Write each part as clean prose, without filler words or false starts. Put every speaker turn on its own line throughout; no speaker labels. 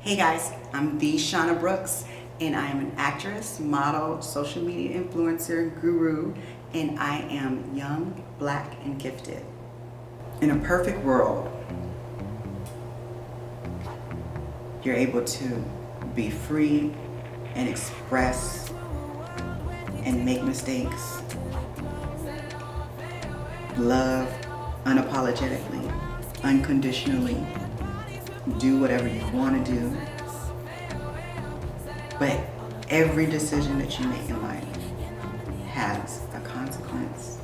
Hey guys, I'm the Shauna Brooks, and I am an actress, model, social media influencer, guru, and I am young, black, and gifted. In a perfect world, you're able to be free and express and make mistakes, love unapologetically, unconditionally, do whatever you want to do. But every decision that you make in life has a consequence.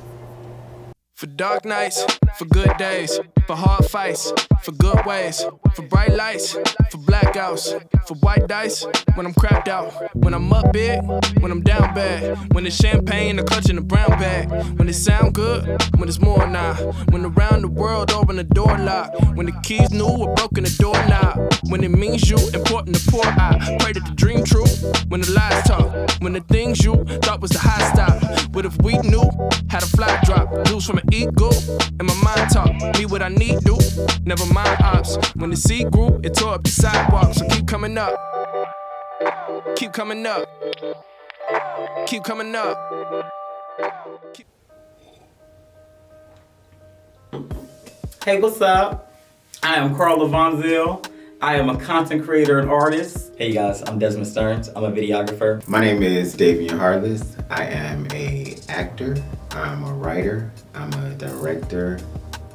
For dark nights, for good days, for hard fights, for good ways, for bright lights, for blackouts, for white dice, when I'm crapped out, when I'm up big, when I'm down bad, when it's champagne, the clutch in the brown bag, when it sound good, when it's more now, when around the world open the door lock, when the keys new or broken the door knob, when it means you important to pour out, pray that the dream true, when the lies talk, when the things you thought was the high stop, what if we knew how to fly drop, lose from an eagle, and my mind talk, me what I need do, never mind ops, when the seed grew, it tore up the sidewalk, so keep coming up, keep coming up, keep coming up.
Hey, what's up? I am Carl Lavanzil. I am a content creator and artist.
Hey guys, I'm Desmond Stearns. I'm a videographer.
My name is Davian Harless. I am an actor, I'm a writer, I'm a director,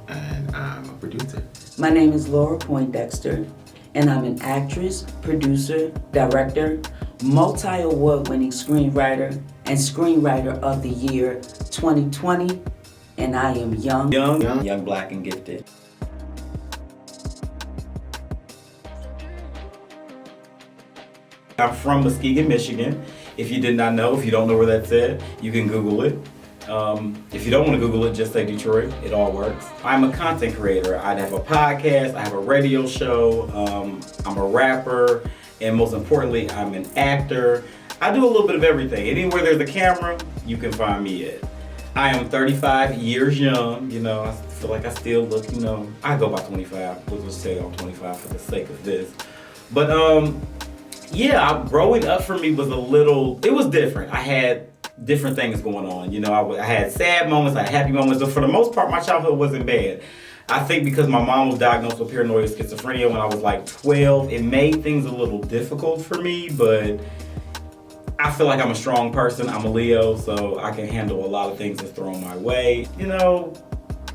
and I'm a producer.
My name is Laura Poindexter, and I'm an actress, producer, director, multi-award-winning screenwriter, and Screenwriter of the Year 2020, and I am
Young, black, and gifted.
I'm from Muskegon, Michigan. If you did not know, if you don't know where that's at, you can Google it. If you don't want to Google it, just say Detroit. It all works. I'm a content creator. I have a podcast, I have a radio show, I'm a rapper, and most importantly, I'm an actor. I do a little bit of everything. Anywhere there's a camera, you can find me at. I am 35 years young. I feel like I still look, I go by 25. We'll just say I'm 25 for the sake of this. But growing up for me was it was different. I had different things going on. I had sad moments, I had happy moments, but for the most part, my childhood wasn't bad. I think because my mom was diagnosed with paranoid schizophrenia when I was like 12, it made things a little difficult for me, but I feel like I'm a strong person. I'm a Leo, so I can handle a lot of things that's thrown my way.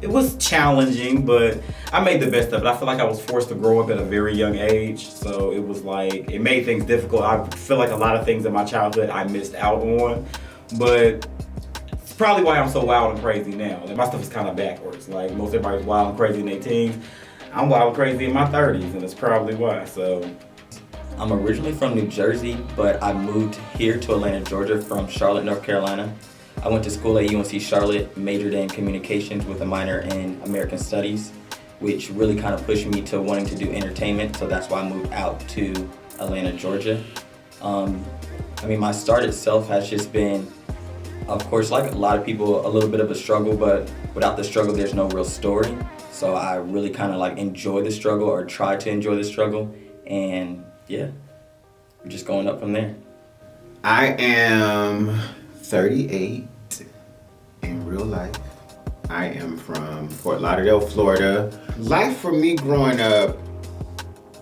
It was challenging, but I made the best of it. I feel like I was forced to grow up at a very young age, so it was like, it made things difficult. I feel like a lot of things in my childhood I missed out on, but it's probably why I'm so wild and crazy now. Like, my stuff is kind of backwards. Like, most everybody's wild and crazy in their teens. I'm wild and crazy in my 30s, and that's probably why, so.
I'm originally from New Jersey, but I moved here to Atlanta, Georgia from Charlotte, North Carolina. I went to school at UNC Charlotte, majored in communications with a minor in American Studies, which really kind of pushed me to wanting to do entertainment, so that's why I moved out to Atlanta, Georgia. My start itself has just been, of course, like a lot of people, a little bit of a struggle, but without the struggle, there's no real story. So I really kind of enjoy the struggle, or try to enjoy the struggle, and yeah, we're just going up from there.
I am 38 in real life. I am from Fort Lauderdale, Florida. Life for me growing up,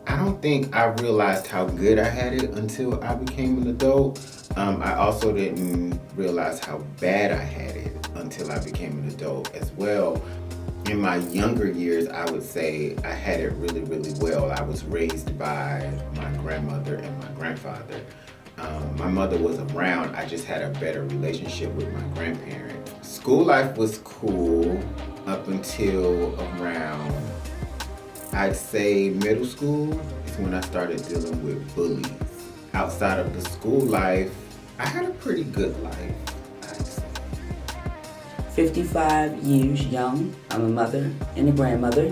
I don't think I realized how good I had it until I became an adult. I also didn't realize how bad I had it until I became an adult as well. In my younger years, I would say I had it really, really well. I was raised by my grandmother and my grandfather. My mother was around, I just had a better relationship with my grandparents. School life was cool up until around, I'd say middle school is when I started dealing with bullies. Outside of the school life, I had a pretty good life, I'd say.
55 years young. I'm a mother and a grandmother.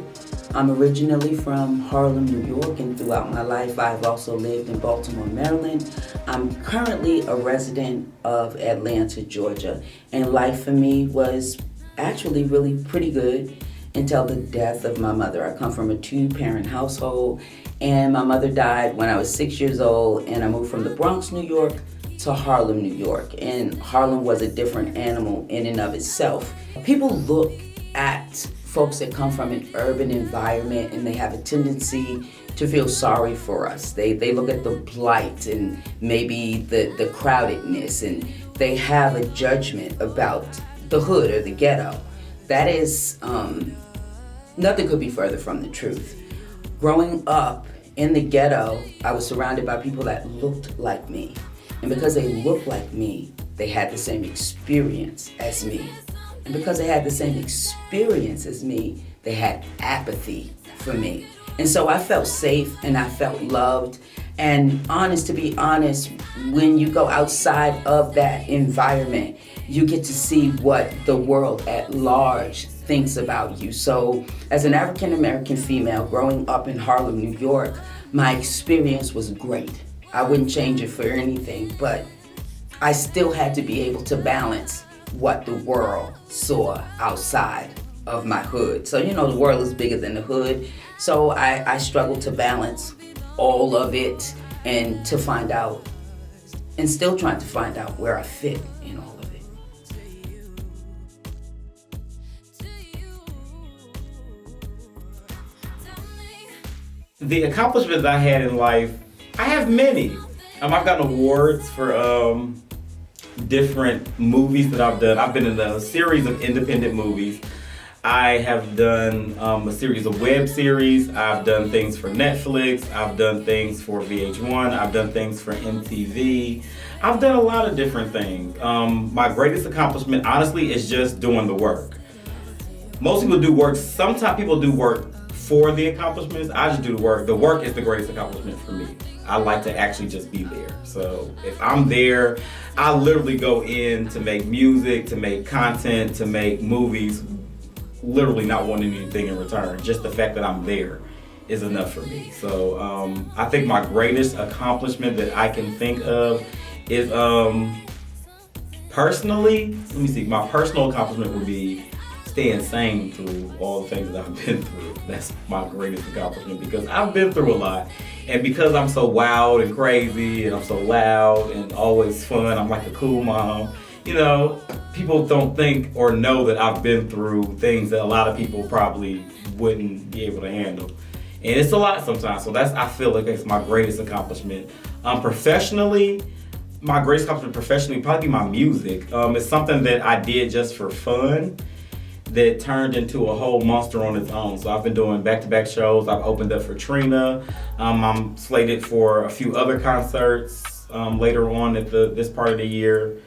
I'm originally from Harlem, New York, and throughout my life I've also lived in Baltimore, Maryland. I'm currently a resident of Atlanta, Georgia, and life for me was actually really pretty good. until the death of my mother. I come from a 2-parent household, and my mother died when I was 6 years old, and I moved from the Bronx, New York to Harlem, New York. And Harlem was a different animal in and of itself. People look at folks that come from an urban environment and they have a tendency to feel sorry for us. They look at the blight and maybe the crowdedness, and they have a judgment about the hood or the ghetto. That is, nothing could be further from the truth. Growing up in the ghetto, I was surrounded by people that looked like me. And because they looked like me, they had the same experience as me. And because they had the same experience as me, they had apathy for me. And so I felt safe and I felt loved. And to be honest, when you go outside of that environment, you get to see what the world at large thinks about you. So as an African American female growing up in Harlem, New York, my experience was great. I wouldn't change it for anything, but I still had to be able to balance what the world saw outside of my hood. So, the world is bigger than the hood. So I struggled to balance all of it and to find out, and still trying to find out where I fit in all of it.
The accomplishments I had in life, I have many. I've gotten awards for different movies that I've done. I've been in a series of independent movies. I have done a series of web series. I've done things for Netflix. I've done things for VH1. I've done things for MTV. I've done a lot of different things. My greatest accomplishment, honestly, is just doing the work. Most people do work. Sometimes people do work for the accomplishments. I just do the work. The work is the greatest accomplishment for me. I like to actually just be there. So if I'm there, I literally go in to make music, to make content, to make movies, literally not wanting anything in return. Just the fact that I'm there is enough for me. So I think my greatest accomplishment that I can think of is personally, my personal accomplishment would be staying sane through all the things that I've been through. That's my greatest accomplishment because I've been through a lot. And because I'm so wild and crazy and I'm so loud and always fun, I'm like a cool mom. People don't think or know that I've been through things that a lot of people probably wouldn't be able to handle. And it's a lot sometimes. So I feel like it's my greatest accomplishment. Professionally, my greatest accomplishment professionally would probably be my music. It's something that I did just for fun that turned into a whole monster on its own. So I've been doing back-to-back shows. I've opened up for Trina. I'm slated for a few other concerts later on at this part of the year.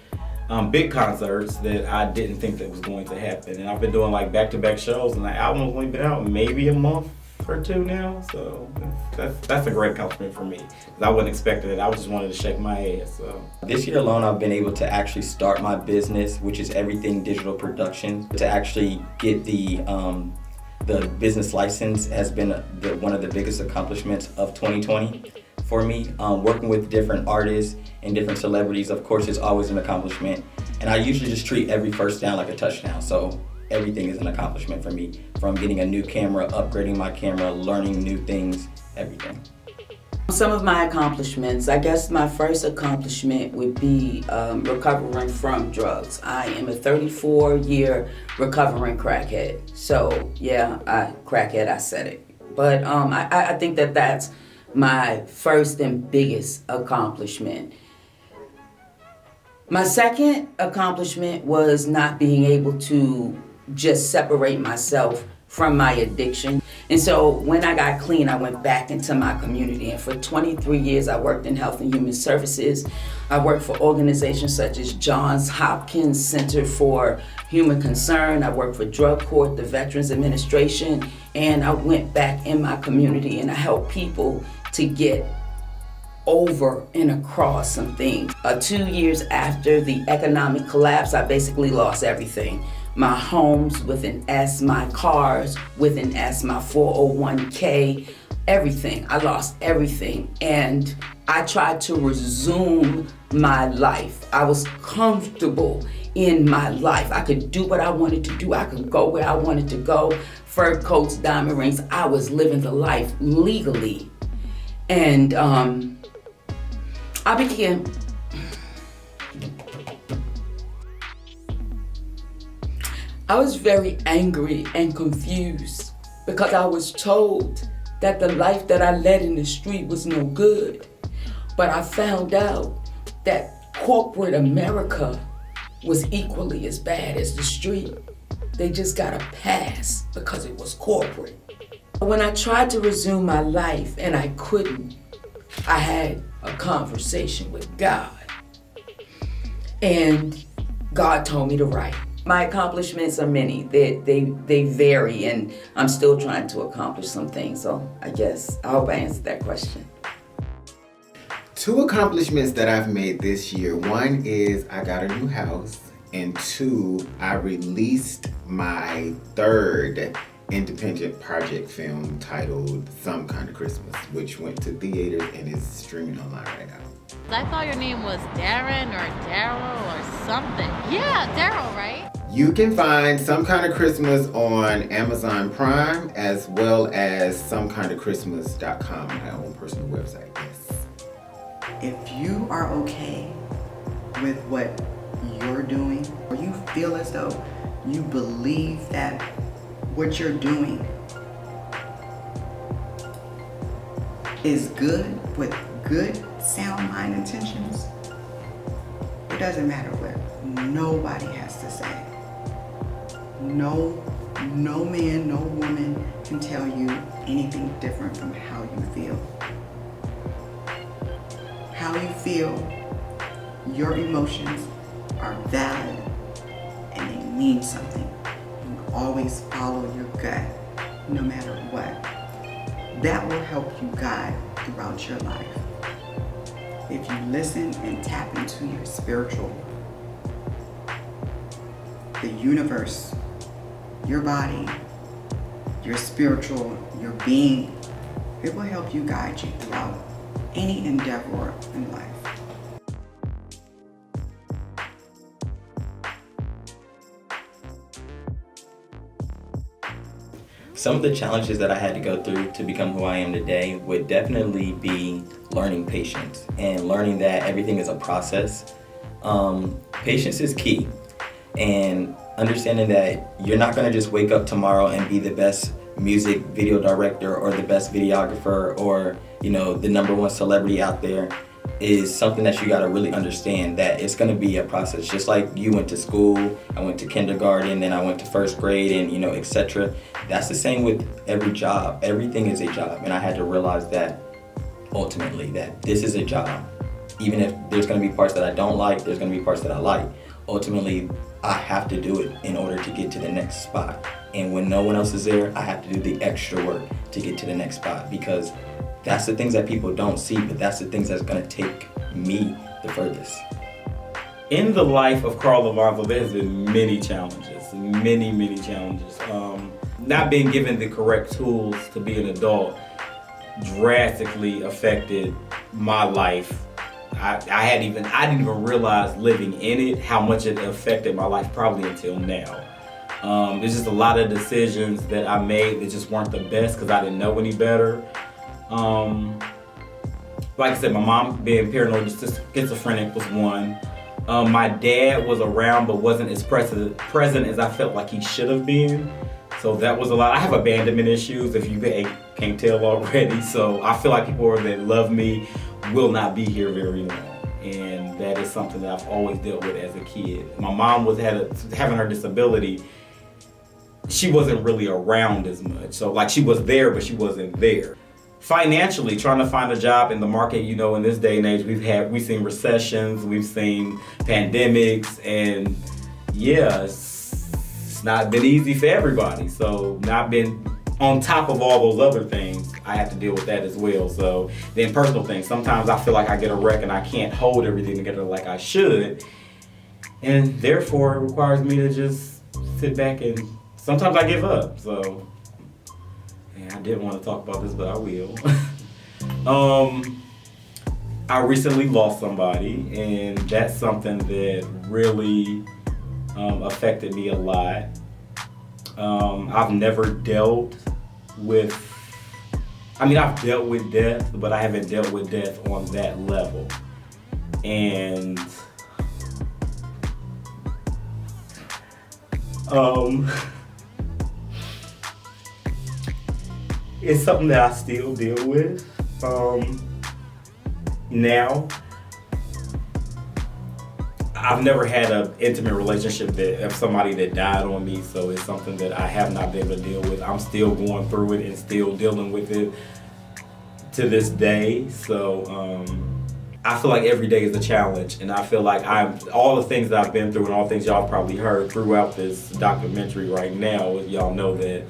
Big concerts that I didn't think that was going to happen. And I've been doing like back-to-back shows, and the album's only been out maybe a month or two now. So that's a great accomplishment for me. Because I wasn't expecting it. I just wanted to shake my ass. So
this year alone, I've been able to actually start my business, which is Everything Digital Productions. To actually get the business license has been one of the biggest accomplishments of 2020 for me. Working with different artists and different celebrities, of course, is always an accomplishment. And I usually just treat every first down like a touchdown. So everything is an accomplishment for me. From getting a new camera, upgrading my camera, learning new things, everything.
Some of my accomplishments, I guess my first accomplishment would be recovering from drugs. I am a 34-year recovering crackhead. So yeah, I said it. But I think that that's my first and biggest accomplishment. My second accomplishment was not being able to just separate myself from my addiction. And so when I got clean, I went back into my community. And for 23 years, I worked in health and human services. I worked for organizations such as Johns Hopkins Center for Human Concern. I worked for Drug Court, the Veterans Administration. And I went back in my community and I helped people to get over and across some things. 2 years after the economic collapse, I basically lost everything. My homes with an S, my cars with an S, my 401k, everything. I lost everything. And I tried to resume my life. I was comfortable in my life. I could do what I wanted to do. I could go where I wanted to go. fur coats, diamond rings. I was living the life legally. And I was very angry and confused because I was told that the life that I led in the street was no good. But I found out that corporate America was equally as bad as the street. They just got a pass because it was corporate. When I tried to resume my life and I couldn't, I had a conversation with God. And God told me to write. My accomplishments are many. They vary, and I'm still trying to accomplish some things. So I hope I answered that question.
2 accomplishments that I've made this year. One is I got a new house, and 2, I released my 3rd independent project film titled Some Kind of Christmas, which went to theaters and is streaming online right now.
I thought your name was Darren or Daryl or something. Yeah, Daryl, right?
You can find Some Kind of Christmas on Amazon Prime as well as somekindofchristmas.com, my own personal website. Yes.
If you are okay with what you're doing, or you feel as though you believe that what you're doing is good with good, sound mind intentions, it doesn't matter what nobody has to say. No man, no woman can tell you anything different from how you feel. How you feel, your emotions are valid and they mean something. You always follow your gut, no matter what. That will help you guide throughout your life. If you listen and tap into your spiritual, the universe, your body, your spiritual, your being, it will help you guide you throughout any endeavor in life.
Some of the challenges that I had to go through to become who I am today would definitely be learning patience and learning that everything is a process. Patience is key, and understanding that you're not gonna just wake up tomorrow and be the best music video director or the best videographer or, the #1 celebrity out there is something that you gotta really understand, that it's gonna be a process. Just like you went to school, I went to kindergarten, then I went to 1st grade, and etc. That's the same with every job. Everything is a job, and I had to realize that ultimately that this is a job. Even if there's gonna be parts that I don't like, there's gonna be parts that I like. Ultimately, I have to do it in order to get to the next spot. And when no one else is there, I have to do the extra work to get to the next spot, because that's the things that people don't see, but that's the things that's gonna take me the furthest.
In the life of Carl Lavanzo, there's been many challenges, many challenges. Not being given the correct tools to be an adult drastically affected my life. I didn't even realize living in it how much it affected my life probably until now. There's just a lot of decisions that I made that just weren't the best because I didn't know any better. Like I said, my mom being paranoid schizophrenic was one. My dad was around but wasn't as present as I felt like he should have been. So that was a lot. I have abandonment issues, if you can't tell already. So I feel like people that love me will not be here very long. And that is something that I've always dealt with as a kid. My mom having her disability, she wasn't really around as much. So like she was there, but she wasn't there. Financially, trying to find a job in the market, in this day and age, we've seen recessions, we've seen pandemics, and yeah, it's not been easy for everybody. So not been on top of all those other things, I have to deal with that as well. So then personal things, sometimes I feel like I get a wreck and I can't hold everything together like I should. And therefore it requires me to just sit back, and sometimes I give up. So yeah, I didn't want to talk about this, but I will. I recently lost somebody, and that's something that really affected me a lot. I've never dealt with, I've dealt with death, but I haven't dealt with death on that level. And it's something that I still deal with now. I've never had an intimate relationship of somebody that died on me, so it's something that I have not been able to deal with. I'm still going through it and still dealing with it to this day. So I feel like every day is a challenge, and I feel like all the things that I've been through and all the things y'all probably heard throughout this documentary right now, y'all know that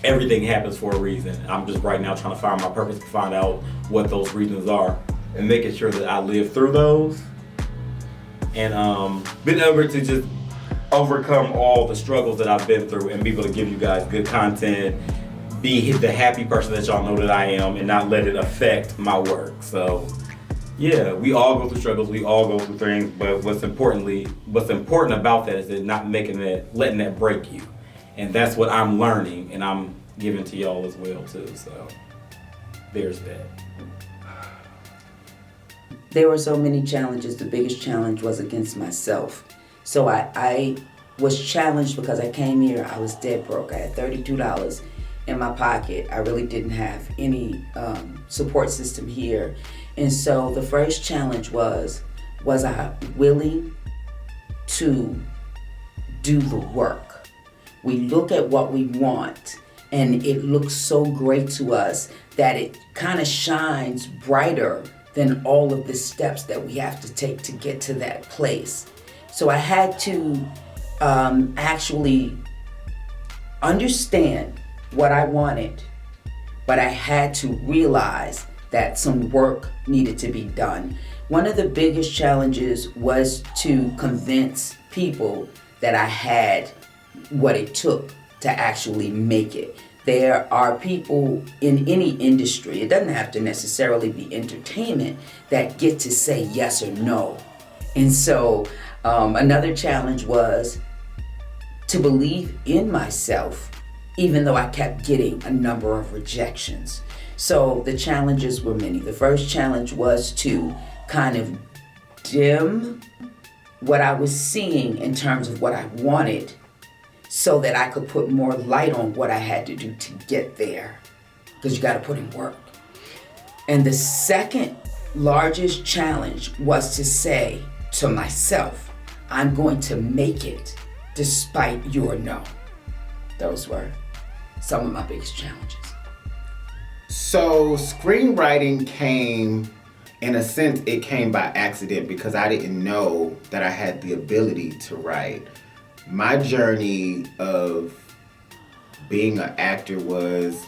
everything happens for a reason. I'm just right now trying to find my purpose, to find out what those reasons are, and making sure that I live through those. And been able to just overcome all the struggles that I've been through and be able to give you guys good content, be the happy person that y'all know that I am, and not let it affect my work. So yeah, we all go through struggles, we all go through things, but what's important about that is that not letting that break you. And that's what I'm learning, and I'm giving to y'all as well too. So there's that.
There were so many challenges. The biggest challenge was against myself. So I was challenged because I came here, I was dead broke. I had $32 in my pocket. I really didn't have any support system here. And so the first challenge was I willing to do the work? We look at what we want, and it looks so great to us that it kind of shines brighter than all of the steps that we have to take to get to that place. So I had to actually understand what I wanted, but I had to realize that some work needed to be done. One of the biggest challenges was to convince people that I had what it took to actually make it. There are people in any industry, it doesn't have to necessarily be entertainment, that get to say yes or no. And so another challenge was to believe in myself, even though I kept getting a number of rejections. So the challenges were many. The first challenge was to kind of dim what I was seeing in terms of what I wanted, so that I could put more light on what I had to do to get there, because you got to put in work. And the second largest challenge was to say to myself, I'm going to make it despite your no. Those were some of my biggest challenges.
So screenwriting came, in a sense, it came by accident because I didn't know that I had the ability to write. My journey of being an actor was,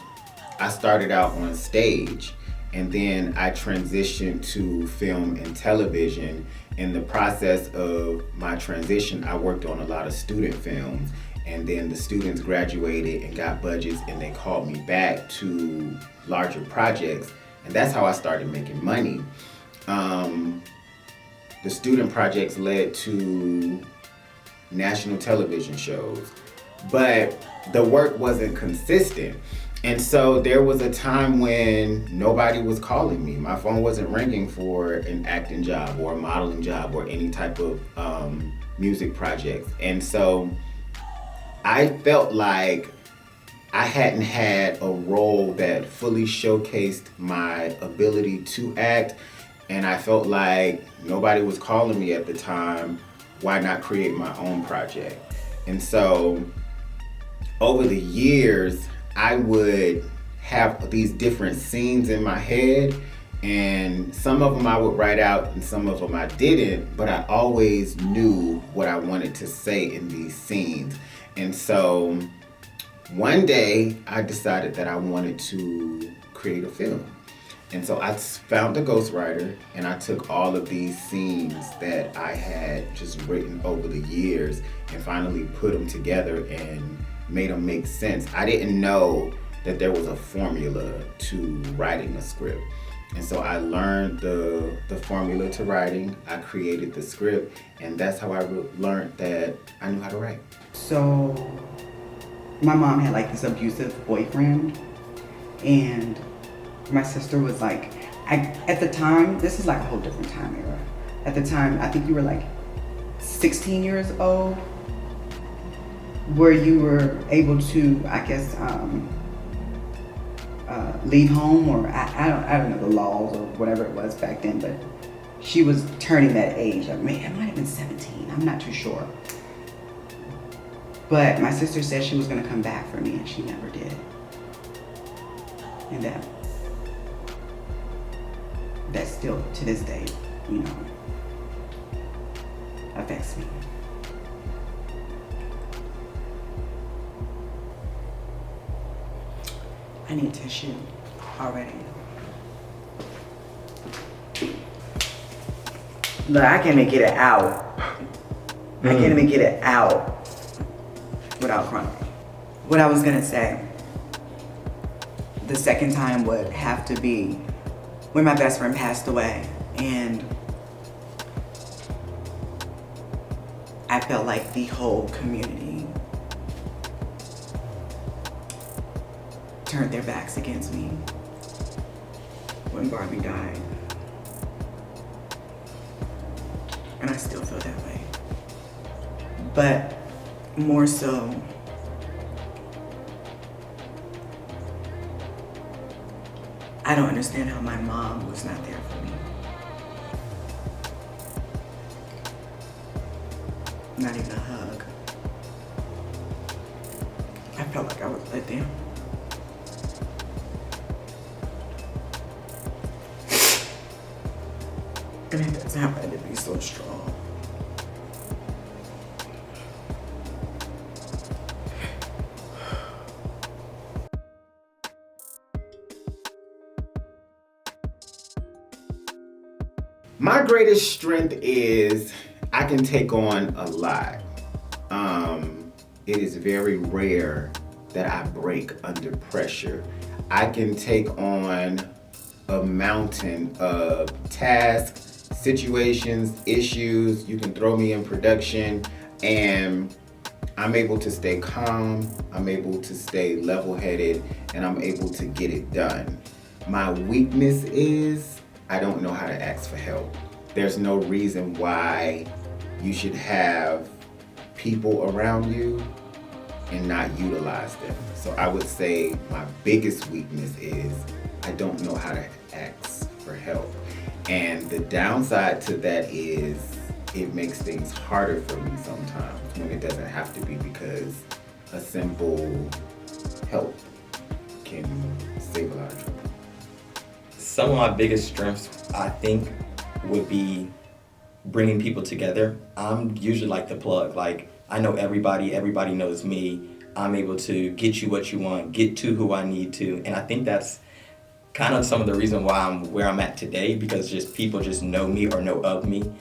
I started out on stage, and then I transitioned to film and television. In the process of my transition, I worked on a lot of student films, and then the students graduated and got budgets, and they called me back to larger projects, and that's how I started making money. The student projects led to national television shows, but the work wasn't consistent. And so there was a time when nobody was calling me. My phone wasn't ringing for an acting job or a modeling job or any type of music projects. And so I felt like I hadn't had a role that fully showcased my ability to act, and I felt like nobody was calling me at the time. Why not create my own project? And so over the years, I would have these different scenes in my head, and some of them I would write out and some of them I didn't, but I always knew what I wanted to say in these scenes. And so one day I decided that I wanted to create a film. And so I found a ghostwriter, and I took all of these scenes that I had just written over the years and finally put them together and made them make sense. I didn't know that there was a formula to writing a script. And so I learned the formula to writing, I created the script, and that's how I learned that I knew how to write.
So my mom had like this abusive boyfriend, and my sister was like, at the time, this is like a whole different time era. At the time, I think you were like 16 years old, where you were able to, I guess, leave home, or I don't know the laws or whatever it was back then, but she was turning that age. I mean, it might have been 17, I'm not too sure. But my sister said she was gonna come back for me, and she never did. And that still, to this day, you know, affects me. I need tissue already. Look, I can't even get it out. I can't even get it out without crying. What I was gonna say, the second time would have to be when my best friend passed away, and I felt like the whole community turned their backs against me when Barbie died. And I still feel that way. But more so, I don't understand how my mom was not there for me. Not even a hug. I felt like I was let down. And at that time, I had to be so strong.
My greatest strength is I can take on a lot. It is very rare that I break under pressure. I can take on a mountain of tasks, situations, issues. You can throw me in production and I'm able to stay calm, I'm able to stay level-headed, and I'm able to get it done. My weakness is I don't know how to ask for help. There's no reason why you should have people around you and not utilize them. So I would say my biggest weakness is I don't know how to ask for help. And the downside to that is it makes things harder for me sometimes when it doesn't have to be, because a simple help can save a lot of trouble.
Some of my biggest strengths, I think, would be bringing people together. I'm usually like the plug. Like, I know everybody knows me. I'm able to get you what you want, get to who I need to. And I think that's kind of some of the reason why I'm where I'm at today, because just people just know me or know of me.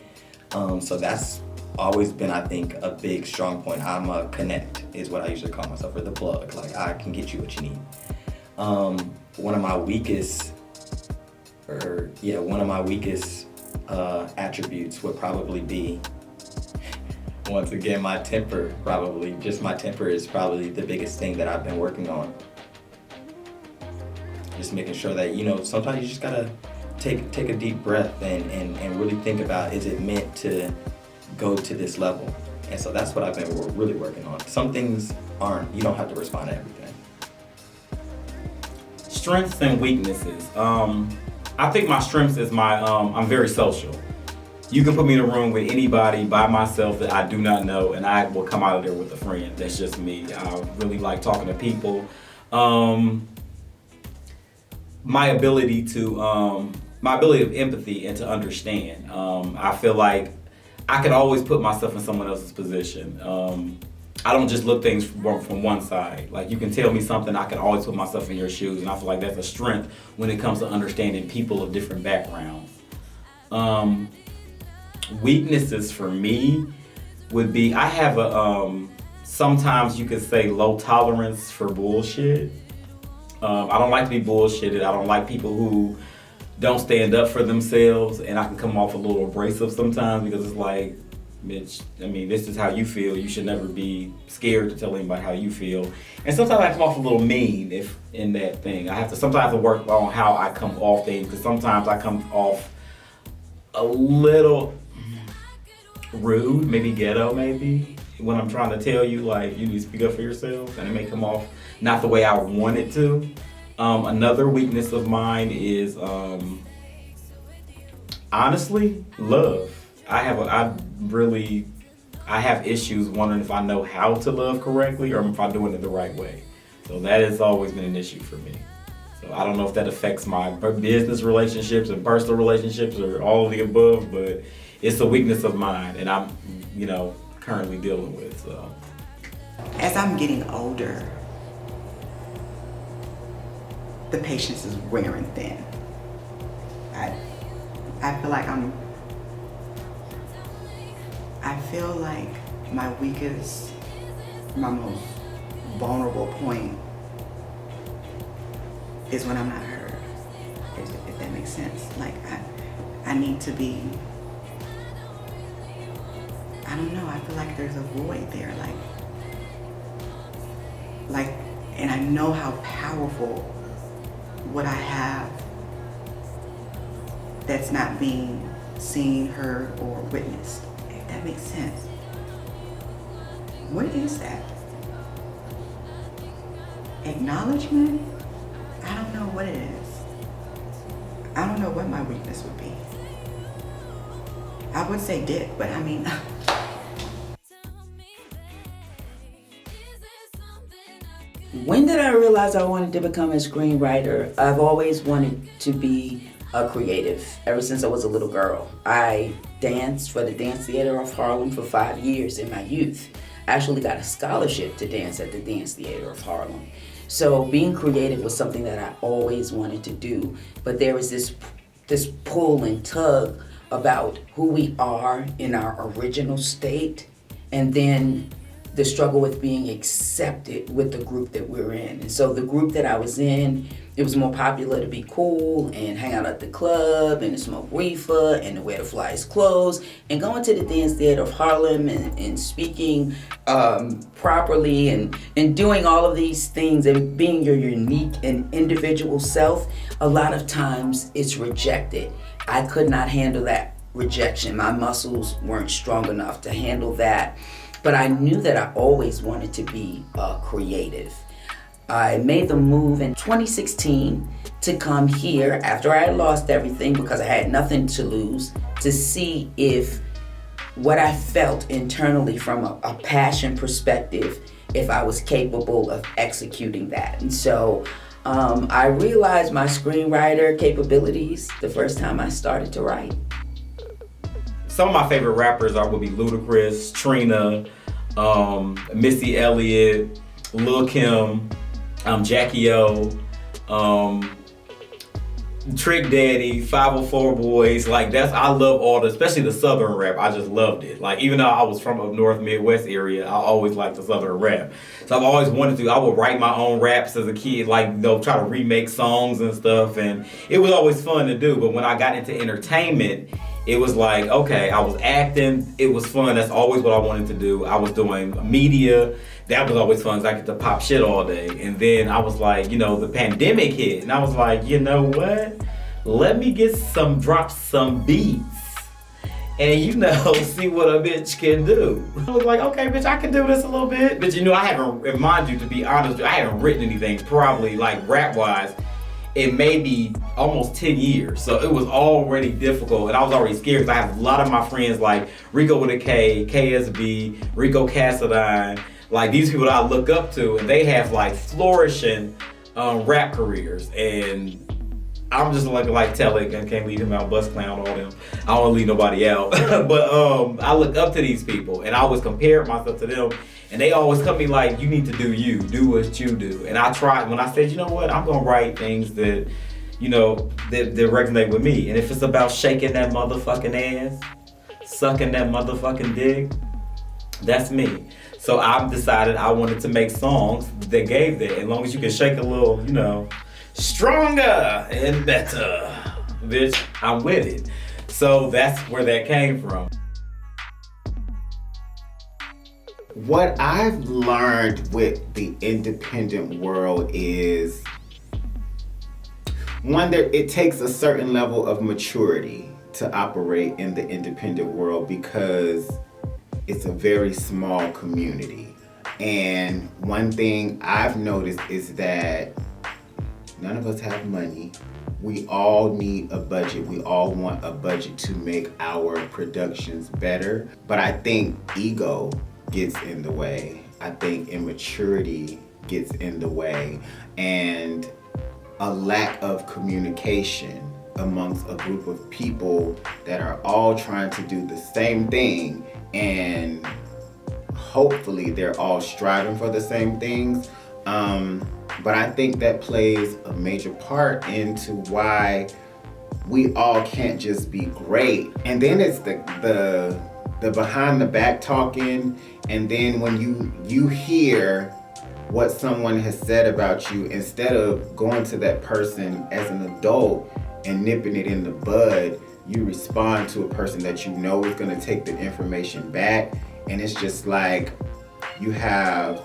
So that's always been, I think, a big strong point. I'm a connect is what I usually call myself, or the plug. Like, I can get you what you need. One of my weakest attributes would probably be, once again, my temper. Probably just my temper is probably the biggest thing that I've been working on. Just making sure that, you know, sometimes you just gotta take a deep breath and really think about, is it meant to go to this level? And so that's what I've been really working on. Some things aren't, you don't have to respond to everything.
Strengths and weaknesses. I think my strengths is I'm very social. You can put me in a room with anybody by myself that I do not know, and I will come out of there with a friend. That's just me. I really like talking to people. My ability of empathy and to understand. I feel like I can always put myself in someone else's position. I don't just look things from one side. Like, you can tell me something, I can always put myself in your shoes, and I feel like that's a strength when it comes to understanding people of different backgrounds. Weaknesses for me would be, I have a, sometimes you could say, low tolerance for bullshit. I don't like to be bullshitted. I don't like people who don't stand up for themselves, and I can come off a little abrasive sometimes, because it's like, Mitch, I mean, this is how you feel. You should never be scared to tell anybody how you feel. And sometimes I come off a little mean if in that thing. I have to sometimes work on how I come off things, because sometimes I come off a little rude, maybe ghetto, maybe, when I'm trying to tell you, like, you need to speak up for yourself, and it may come off not the way I want it to. Another weakness of mine is, honestly, love. I have issues wondering if I know how to love correctly or if I'm doing it the right way. So that has always been an issue for me. So I don't know if that affects my business relationships and personal relationships or all of the above, but it's a weakness of mine, and I'm, currently dealing with. So
As I'm getting older, the patience is wearing thin. I feel like my weakest, my most vulnerable point is when I'm not heard, if that makes sense. Like, I need to be, I don't know, I feel like there's a void there, and I know how powerful what I have that's not being seen, heard, or witnessed, if that makes sense. What is that? Acknowledgement? I don't know what it is. I don't know what my weakness would be. I would say dick, but I mean,
when did I realize I wanted to become a screenwriter? I've always wanted to be a creative ever since I was a little girl. I danced for the Dance Theater of Harlem for 5 years in my youth. I actually got a scholarship to dance at the Dance Theater of Harlem. So being creative was something that I always wanted to do, but there was this pull and tug about who we are in our original state, and then the struggle with being accepted with the group that we're in. And so the group that I was in, it was more popular to be cool and hang out at the club and to smoke reefer and to wear the flyest clothes, and going to the Dance Theater of Harlem and speaking properly and doing all of these things and being your unique and individual self. A lot of times it's rejected. I could not handle that rejection. My muscles weren't strong enough to handle that. But I knew that I always wanted to be creative. I made the move in 2016 to come here after I had lost everything because I had nothing to lose, to see if what I felt internally from a passion perspective, if I was capable of executing that. And so I realized my screenwriter capabilities the first time I started to write.
some of my favorite rappers would be Ludacris, Trina, Missy Elliott, Lil Kim, Jackie O, Trick Daddy, 504 Boys. Like I love all the, especially the Southern rap. I just loved it. Like even though I was from up north Midwest area, I always liked the Southern rap. So I've always wanted to. I would write my own raps as a kid, like they'll try to remake songs and stuff, and it was always fun to do. But when I got into entertainment, it was like, okay, I was acting. It was fun. That's always what I wanted to do. I was doing media. That was always fun because I get to pop shit all day. And then I was like, the pandemic hit. And I was like, you know what? Let me drop some beats and, see what a bitch can do. I was like, okay, bitch, I can do this a little bit. But I haven't, and mind you, to be honest, I haven't written anything probably like rap-wise in maybe almost 10 years. So it was already difficult and I was already scared because I have a lot of my friends like Rico with a K, KSB, Rico Cassadine, like these people that I look up to, and they have like flourishing rap careers, and I'm just like Telek, I can't leave him out, Bus Clown, all them. I don't want to leave nobody out, but I look up to these people, and I always compare myself to them, and they always come to me like, you need to do you, do what you do, and I tried when I said, you know what, I'm gonna write things that, that resonate with me, and if it's about shaking that motherfucking ass, sucking that motherfucking dick, that's me. So I've decided I wanted to make songs that gave that. As long as you can shake a little, stronger and better, bitch, I'm with it. So that's where that came from.
What I've learned with the independent world is one, that it takes a certain level of maturity to operate in the independent world because it's a very small community. And one thing I've noticed is that none of us have money. We all need a budget. We all want a budget to make our productions better. But I think ego gets in the way. I think immaturity gets in the way. And a lack of communication amongst a group of people that are all trying to do the same thing, and hopefully they're all striving for the same things. But I think that plays a major part into why we all can't just be great. And then it's the behind the back talking, and then when you hear what someone has said about you, instead of going to that person as an adult and nipping it in the bud, you respond to a person that you know is gonna take the information back, and it's just like you have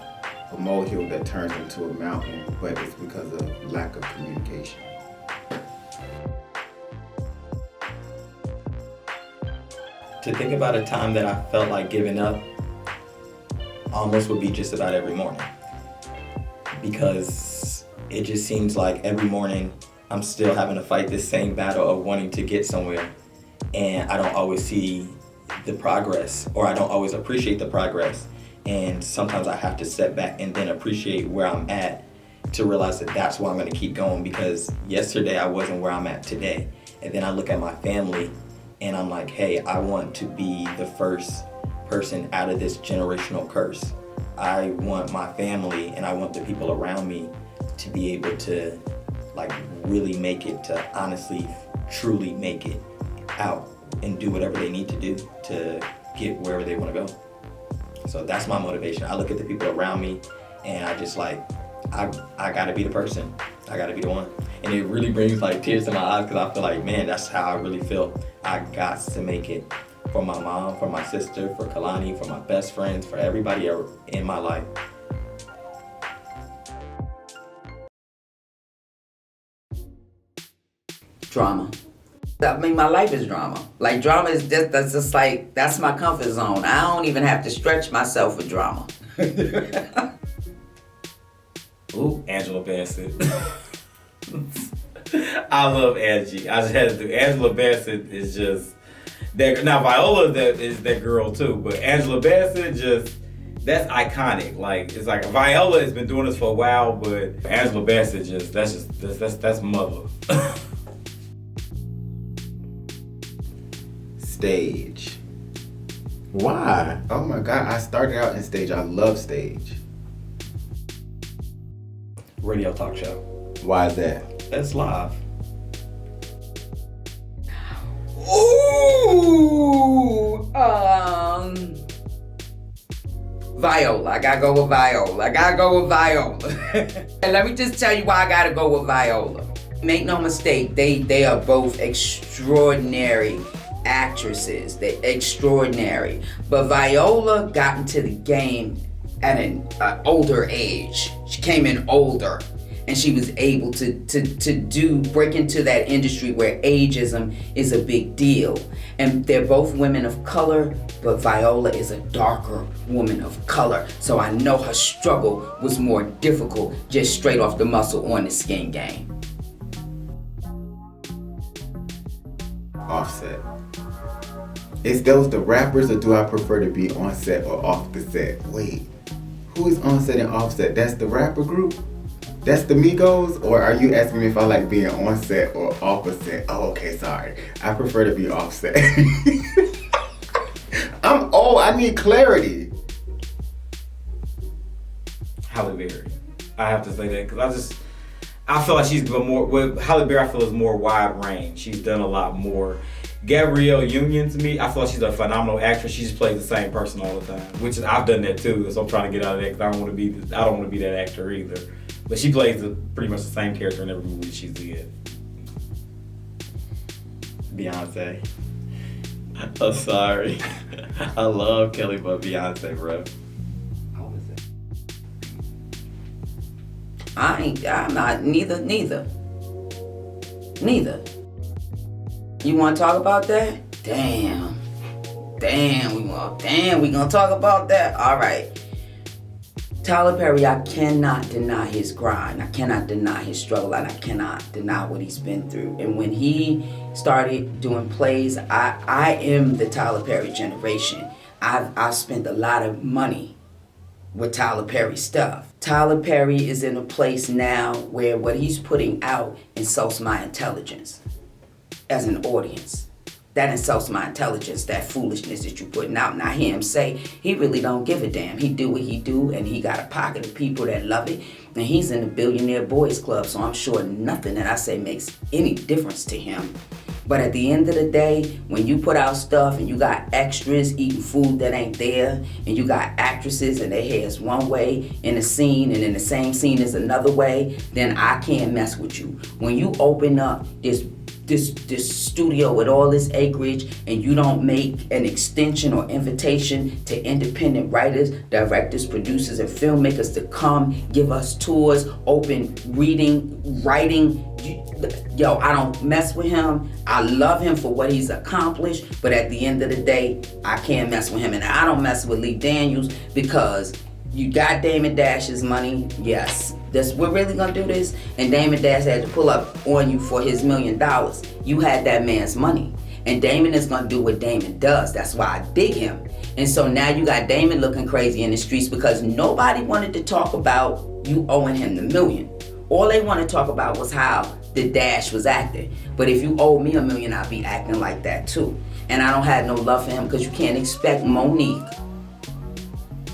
a molehill that turns into a mountain, but it's because of lack of communication.
To think about a time that I felt like giving up almost would be just about every morning. Because it just seems like every morning I'm still having to fight this same battle of wanting to get somewhere, and I don't always see the progress, or I don't always appreciate the progress. And sometimes I have to step back and then appreciate where I'm at to realize that that's why I'm gonna keep going, because yesterday I wasn't where I'm at today. And then I look at my family and I'm like, hey, I want to be the first person out of this generational curse. I want my family and I want the people around me to be able to like really make it, to honestly, truly make it out and do whatever they need to do to get wherever they want to go. So that's my motivation. I look at the people around me and I just like, I gotta be the person. I gotta be the one. And it really brings like tears to my eyes because I feel like, man, that's how I really feel. I got to make it for my mom, for my sister, for Kalani, for my best friends, for everybody in my life.
Drama. I mean, my life is drama. Like, drama is just, that's my comfort zone. I don't even have to stretch myself with drama.
Ooh, Angela Bassett. I love Angie. I just had to do. Angela Bassett is just that. Now Viola is that girl too, but Angela Bassett that's iconic. Like, it's like Viola has been doing this for a while, but Angela Bassett that's mother.
Stage.
Why?
Oh my God, I started out in stage. I love stage.
Radio talk show.
Why is that?
That's live.
Ooh, Viola. I gotta go with Viola. And let me just tell you why I gotta go with Viola. Make no mistake, they are both extraordinary actresses. They're extraordinary. But Viola got into the game at an older age. She came in older, and she was able to break into that industry where ageism is a big deal. And they're both women of color, but Viola is a darker woman of color. So I know her struggle was more difficult just straight off the muscle on the skin game.
Offset. Is those the rappers, or do I prefer to be on set or off the set? Wait, who is on set and offset? That's the rapper group? That's the Migos? Or are you asking me if I like being on set or off a set? Oh, okay, sorry. I prefer to be off set. I'm old, I need clarity.
Halle Berry. I have to say that because I feel like she's been more. Halle Berry, I feel, is more wide range. She's done a lot more. Gabrielle Union, to me, I feel like she's a phenomenal actress. She just plays the same person all the time, which is, I've done that too. So I'm trying to get out of that because I don't want to be that actor either. But she plays pretty much the same character in every movie she's in.
Beyonce. I'm sorry. I love Kelly, but Beyonce, bro.
I'm not, neither. You want to talk about that? Damn, we gonna talk about that? All right. Tyler Perry, I cannot deny his grind. I cannot deny his struggle, and I cannot deny what he's been through. And when he started doing plays, I am the Tyler Perry generation. I've spent a lot of money with Tyler Perry stuff. Tyler Perry is in a place now where what he's putting out insults my intelligence as an audience. That insults my intelligence, that foolishness that you're putting out. And I hear him say he really don't give a damn. He do what he do, and he got a pocket of people that love it. And he's in the Billionaire Boys Club, so I'm sure nothing that I say makes any difference to him. But at the end of the day, when you put out stuff and you got extras eating food that ain't there, and you got actresses and their hair's one way in a scene and in the same scene is another way, then I can't mess with you. When you open up this studio with all this acreage and you don't make an extension or invitation to independent writers, directors, producers, and filmmakers to come give us tours, open reading, writing, yo, I don't mess with him. I love him for what he's accomplished, but at the end of the day, I can't mess with him. And I don't mess with Lee Daniels because you got Damon Dash's money, yes. We're really gonna do this? And Damon Dash had to pull up on you for his $1 million. You had that man's money. And Damon is gonna do what Damon does. That's why I dig him. And so now you got Damon looking crazy in the streets because nobody wanted to talk about you owing him the $1 million. All they want to talk about was how the Dash was acting. But if you owe me $1 million, I'll be acting like that too. And I don't have no love for him because you can't expect Monique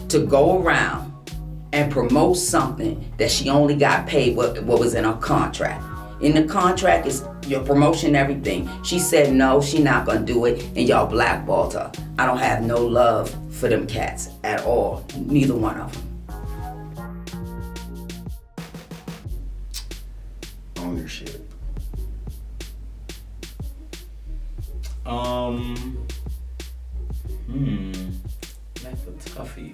to go around and promote something that she only got paid what was in her contract. In the contract is your promotion and everything. She said no, she not gonna do it, and y'all blackballed her. I don't have no love for them cats at all, neither one of them.
Ownership.
That's a toughie.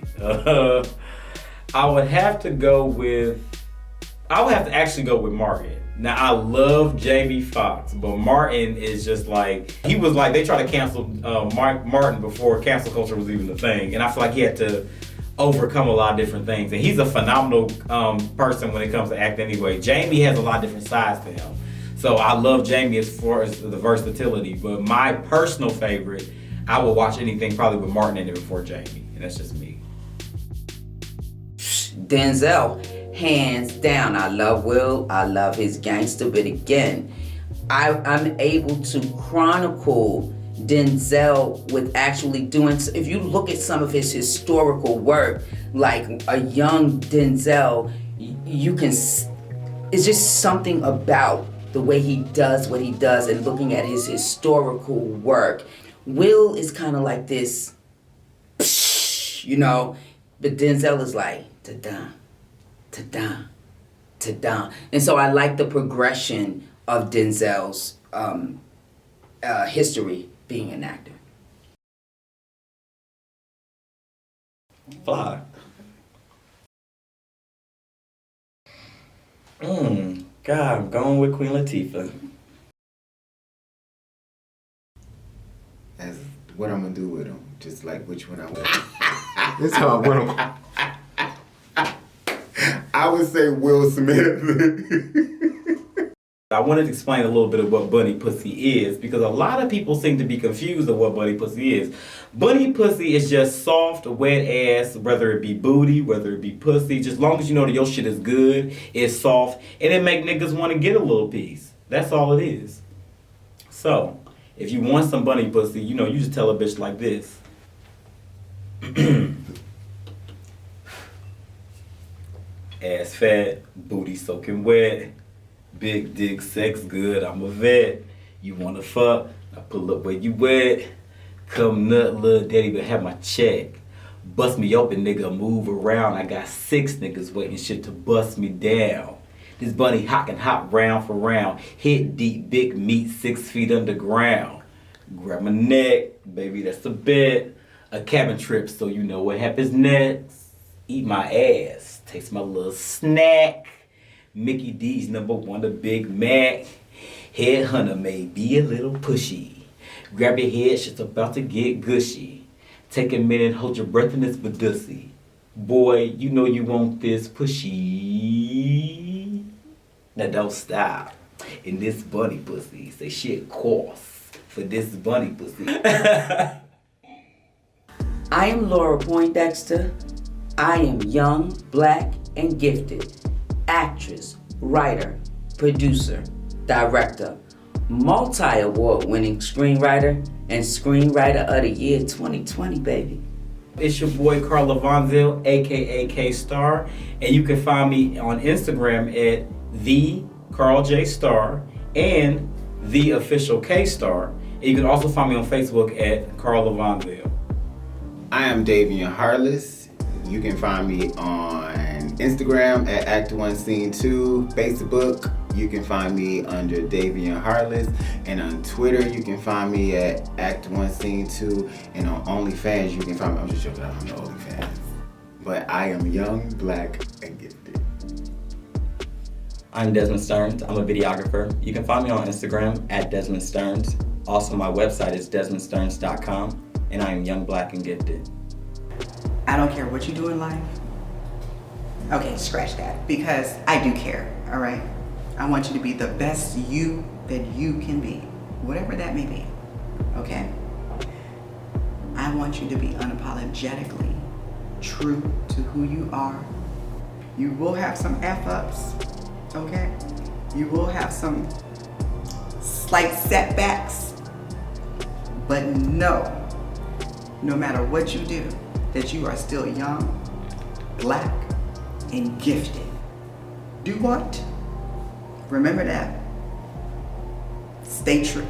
I would have to actually go with Martin. Now, I love Jamie Foxx, but Martin is just like, he was like, they tried to cancel Martin before cancel culture was even a thing. And I feel like he had to overcome a lot of different things. And he's a phenomenal person when it comes to acting anyway. Jamie has a lot of different sides to him. So I love Jamie as far as the versatility. But my personal favorite, I will watch anything probably with Martin in it before Jamie. And that's just me.
Denzel, hands down. I love Will. I love his gangster. But again, I'm able to chronicle Denzel with actually doing, if you look at some of his historical work, like a young Denzel, you can, it's just something about the way he does what he does and looking at his historical work. Will is kind of like this, you know, but Denzel is like, ta-da, ta-da, ta-da. And so I like the progression of Denzel's history being an actor.
Fly. God, I'm going with Queen Latifah.
As what I'm gonna do with them, just like which one I want.
It's hard when
I would say Will Smith.
I wanted to explain a little bit of what bunny pussy is because a lot of people seem to be confused of what bunny pussy is. Bunny pussy is just soft, wet ass, whether it be booty, whether it be pussy. Just long as you know that your shit is good, it's soft, and it make niggas want to get a little piece. That's all it is. So, if you want some bunny pussy, you know, you just tell a bitch like this. Ass fat, booty soaking wet. Big dick, sex good, I'm a vet. You wanna fuck? I pull up where you at. Come nut, little daddy, but have my check. Bust me open, nigga, move around. I got 6 niggas waiting shit to bust me down. This bunny hot can hop round for round. Hit deep, big meat, 6 feet underground. Grab my neck, baby, that's a bet. A cabin trip, so you know what happens next. Eat my ass, taste my little snack. Mickey D's #1, the Big Mac. Headhunter may be a little pushy. Grab your head, shit's about to get gushy. Take a minute, hold your breath in this badussy. Boy, you know you want this pushy. Now don't stop. In this bunny pussy, say shit course for this bunny pussy.
I am Laura Poindexter. I am young, black, and gifted. Actress, writer, producer, director, multi-award winning screenwriter, and Screenwriter of the Year 2020, baby.
It's your boy Carl Lavanzil, aka K-Star, and you can find me on Instagram at the Carl J Star and the official K-Star. And you can also find me on Facebook at Carl Lavanzil.
I am Davian Harless. You can find me on Instagram at Act1Scene2, Facebook. You can find me under Davian Harless, and on Twitter you can find me at Act1Scene2, and on OnlyFans you can find me. I'm just joking, I don't know OnlyFans, but I am young, black, and gifted.
I'm Desmond Stearns. I'm a videographer. You can find me on Instagram at Desmond Stearns. Also, my website is DesmondStearns.com, and I am young, black, and gifted.
I don't care what you do in life. Okay, scratch that, because I do care, all right? I want you to be the best you that you can be, whatever that may be, okay? I want you to be unapologetically true to who you are. You will have some F-ups, okay? You will have some slight setbacks, but no matter what you do, that you are still young, black, and gifted. Do what? Remember that. Stay true.